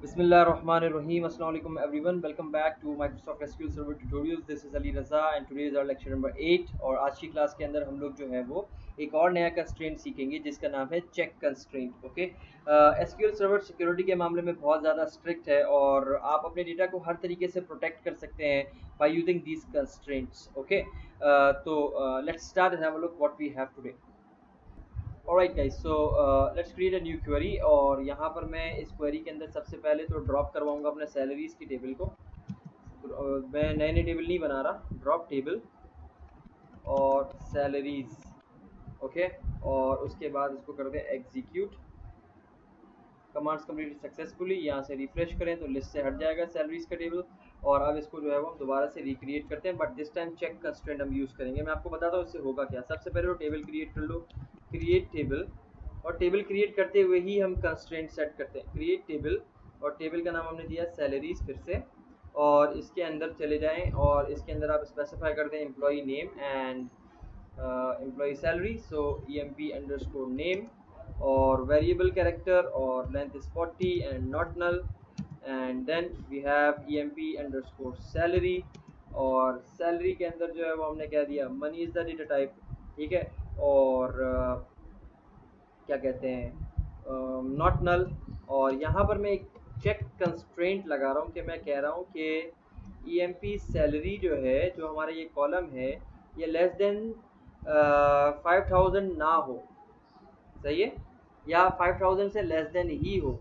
Bismillahirrahmanirrahim. Assalamu alaikum everyone. Welcome back to Microsoft SQL Server Tutorials. This is Ali Raza and today is our lecture number 8 और आज की class के अंदर हम लोग जो है वो एक और नया कंस्ट्रेंट सीखेंगे जिसका नाम है check constraint. Okay, SQL Server security के मामले में बहुत ज़्यादा स्ट्रिक्ट है और आप अपने डेटा को हर तरीके से प्रोटेक्ट कर सकते हैं by using these constraints. Okay, तो let's start and have a look what we have today. Alright guys, so let's create a new query और यहाँ पर मैं इस क्वेरी के अंदर सबसे पहले तो ड्रॉप करवाऊंगा अपने सैलरीज की टेबल को। तो, मैं नए नए टेबल नहीं बना रहा, ड्रॉप टेबल और सैलरीज। ओके, और उसके बाद इसको कर दें एग्जीक्यूट। कमांड्स कंप्लीट सक्सेसफुली, यहाँ से रिफ्रेश करें तो लिस्ट से हट जाएगा सैलरीज का टेबल। और अब इसको जो है वो हम दोबारा से रिक्रिएट करते हैं, but this time check constraint हम यूज़ करेंगे। मैं आपको बताता हूँ इससे होगा क्या। सबसे पहले वो टेबल क्रिएट कर लो, क्रिएट टेबल, और टेबल क्रिएट करते हुए ही हम कंस्ट्रेंट सेट करते हैं। क्रिएट टेबल और टेबल का नाम हमने दिया सैलरीज फिर से, और इसके अंदर चले जाएं और इसके अंदर आप स्पेसिफाई कर दें employee name and employee salary. So emp_name और वेरिएबल कैरेक्टर और length is 40 and not null, and then we have emp_salary और सैलरी के अंदर जो है वो हमने कह दिया money is the data type. ठीक है, और क्या कहते हैं नॉट नल। और यहाँ पर मैं एक चेक कंस्ट्रेंट लगा रहा हूँ कि मैं कह रहा हूँ कि emp सैलरी जो है, जो हमारा ये कॉलम है, ये लेस देन 5000 ना हो। सही है, या 5000 से लेस देन ही हो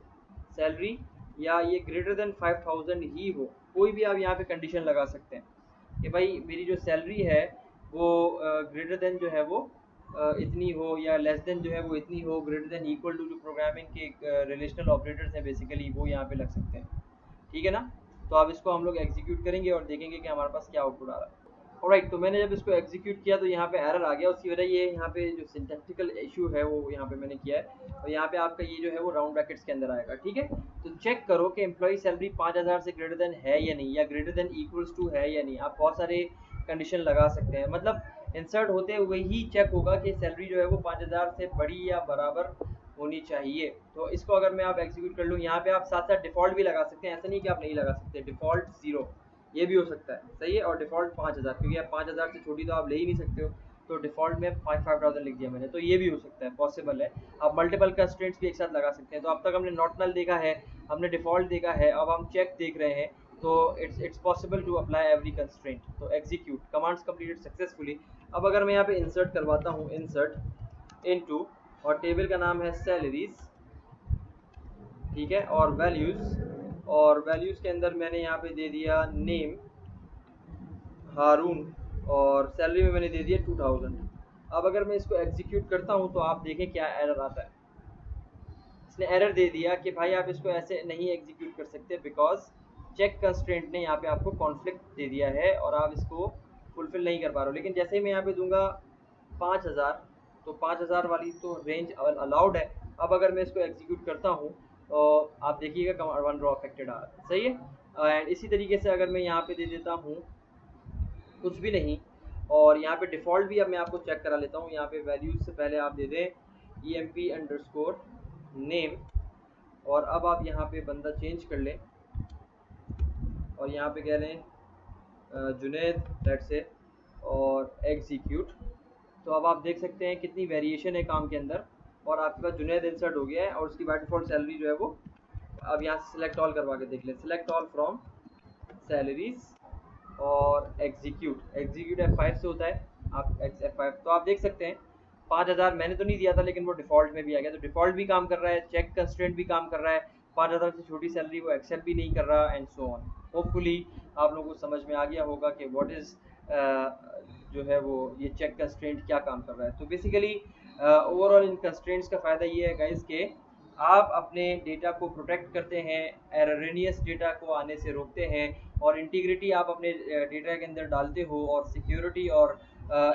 सैलरी, या ये ग्रेटर देन 5000 ही हो। कोई भी आप यहाँ पे कंडीशन लगा सकते हैं कि भाई मेरी जो सैलरी है वो ग्रेटर देन जो है वो इतनी हो, या लेस देन जो है वो इतनी हो, ग्रेटर देन इक्वल टू, जो प्रोग्रामिंग के रिलेशनल ऑपरेटर्स हैं बेसिकली, वो यहाँ पे लग सकते हैं। ठीक है ना। तो अब इसको हम लोग एग्जीक्यूट करेंगे और देखेंगे कि हमारे पास क्या आउटपुट आ रहा है। ऑलराइट, तो मैंने जब इसको एग्जीक्यूट किया तो यहाँ पे एरर आ गया। उसकी वजह ये यहाँ पे जो सिंटैक्टिकल इशू है वो यहाँ पे मैंने किया है, और यहाँ पे आपका ये जो है वो राउंड ब्रैकेट्स के अंदर आएगा। ठीक है, तो चेक करो कि एम्प्लॉई सैलरी 5000 से ग्रेटर देन है या नहीं, या ग्रेटर देन इक्वल्स टू है या नहीं। आप बहुत सारे कंडीशन लगा सकते हैं, मतलब इंसर्ट होते हुए ही चेक होगा कि सैलरी जो है वो 5000 से बड़ी या बराबर होनी चाहिए। तो इसको अगर मैं आप एग्जीक्यूट कर लूँ, यहाँ पे आप साथ साथ डिफ़ॉल्ट भी लगा सकते हैं, ऐसा नहीं कि आप नहीं लगा सकते। डिफ़ॉल्ट 0 ये भी हो सकता है, सही है। और डिफ़ॉल्ट 5000, क्योंकि आप 5000 से छोटी तो आप ले ही नहीं सकते हो, तो डिफ़ॉल्ट में 5000 लिख दिया मैंने, तो ये भी हो सकता है, पॉसिबल है। आप मल्टीपल कंस्ट्रेंट्स भी एक साथ लगा सकते हैं। तो अब तक हमने नॉट नल देखा है, हमने डिफ़ॉल्ट देखा है, अब हम चेक देख रहे हैं। तो it's possible to apply every constraint. तो एग्जीक्यूट, कमांड्स कंप्लीटेड सक्सेसफुली। अब अगर मैं यहाँ पे इंसर्ट करवाता हूँ, इंसर्ट इनटू, और टेबल का नाम है सैलरीज। ठीक है, और वैल्यूज़, और वैल्यूज़ के अंदर मैंने यहाँ पे दे दिया नेम हारून, और सैलरी में मैंने दे दिया 2000। अब अगर मैं इसको एग्जीक्यूट करता हूँ तो आप देखें क्या एरर आता है। इसने एरर दे दिया कि भाई आप इसको ऐसे नहीं एग्जीक्यूट कर सकते, बिकॉज चेक कंस्ट्रेंट ने यहाँ पे आपको कॉन्फ्लिक्ट दे दिया है और आप इसको फुलफिल नहीं कर पा रहे हो। लेकिन जैसे ही मैं यहाँ पे दूंगा 5000, तो 5000 वाली तो रेंज अलाउड है। अब अगर मैं इसको एग्जीक्यूट करता हूँ तो आप देखिएगा वन रॉ अफेक्टेड आ रहा है, सही है। एंड इसी तरीके से अगर मैं यहाँ पे दे देता हूँ कुछ भी नहीं, और यहाँ पे डिफ़ॉल्ट भी अब मैं आपको चेक करा लेता हूँ। यहाँ पे वैल्यूज से पहले आप दे दें emp_name, और अब आप यहाँ पे बंदा चेंज कर लें और यहाँ पे कह लें जुनैद, दैट्स से, और एग्जीक्यूट। तो अब आप देख सकते हैं कितनी वेरिएशन है काम के अंदर, और आपके पास जुनैद इंसर्ट हो गया है और उसकी बाय डिफ़ॉल्ट सैलरी जो है वो, अब यहाँ से सिलेक्ट ऑल करवा के देख लें, सिलेक्ट ऑल फ्रॉम सैलरीज और एग्जीक्यूट। एग्जीक्यूट F5 से होता है, आप F5, तो आप देख सकते हैं 5000 मैंने तो नहीं दिया था, लेकिन वो डिफ़ॉल्ट में भी आ गया। तो डिफ़ॉल्ट भी काम कर रहा है, चेक कंस्ट्रेंट भी काम कर रहा है, 5000 से छोटी सैलरी वो एक्सेप्ट भी नहीं कर रहा, एंड सो ऑन। होपफुली आप लोगों को समझ में आ गया होगा कि व्हाट इज़ जो है वो ये चेक कंस्ट्रेंट क्या काम कर रहा है। तो बेसिकली ओवरऑल इन कंस्ट्रेंट्स का फ़ायदा ये है गाइस कि आप अपने डेटा को प्रोटेक्ट करते हैं, एररेनियस डेटा को आने से रोकते हैं, और इंटीग्रिटी आप अपने डेटा के अंदर डालते हो, और सिक्योरिटी और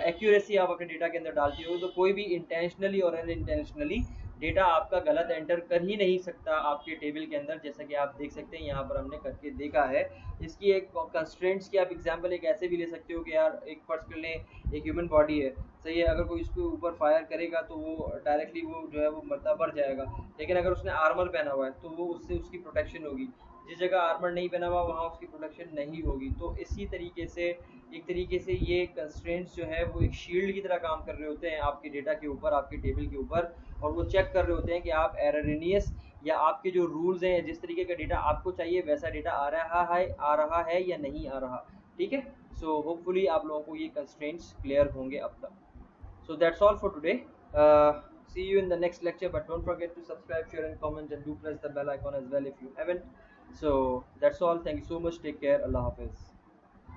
एक्यूरेसी आप अपने डेटा के अंदर डालते हो। तो कोई भी इंटेंशनली और अनइंटेंशनली डेटा आपका गलत एंटर कर ही नहीं सकता आपके टेबल के अंदर, जैसा कि आप देख सकते हैं यहाँ पर हमने करके देखा है। इसकी एक कंस्ट्रेंट्स की आप एग्जांपल एक ऐसे भी ले सकते हो कि यार एक फर्स्ट कर लें, एक ह्यूमन बॉडी है, सही है। अगर कोई इसके ऊपर फायर करेगा तो वो डायरेक्टली वो जो है वो मर जाएगा। लेकिन अगर उसने आर्मर पहना हुआ है तो वो उससे उसकी प्रोटेक्शन होगी। जिस जगह आर्मर नहीं पहना हुआ वहाँ उसकी प्रोटेक्शन नहीं होगी। तो इसी तरीके से एक तरीके से ये कंस्ट्रेंट्स जो है वो एक शील्ड की तरह काम कर रहे होते हैं आपके डेटा के ऊपर, आपके टेबल के ऊपर, और वो चेक कर रहे होते हैं कि आप एररनियस या आपके जो रूल्स हैं, जिस तरीके का डेटा आपको चाहिए वैसा डेटा आ रहा है या नहीं आ रहा। ठीक है। सो होपफुली आप लोगों को ये कंस्ट्रेंट्स क्लियर होंगे अब तक। So that's all for today. See you in the next lecture, but don't forget to subscribe, share, and comment, and do press the bell icon as well if you haven't. So that's all. Thank you so much. Take care. Allah Hafiz.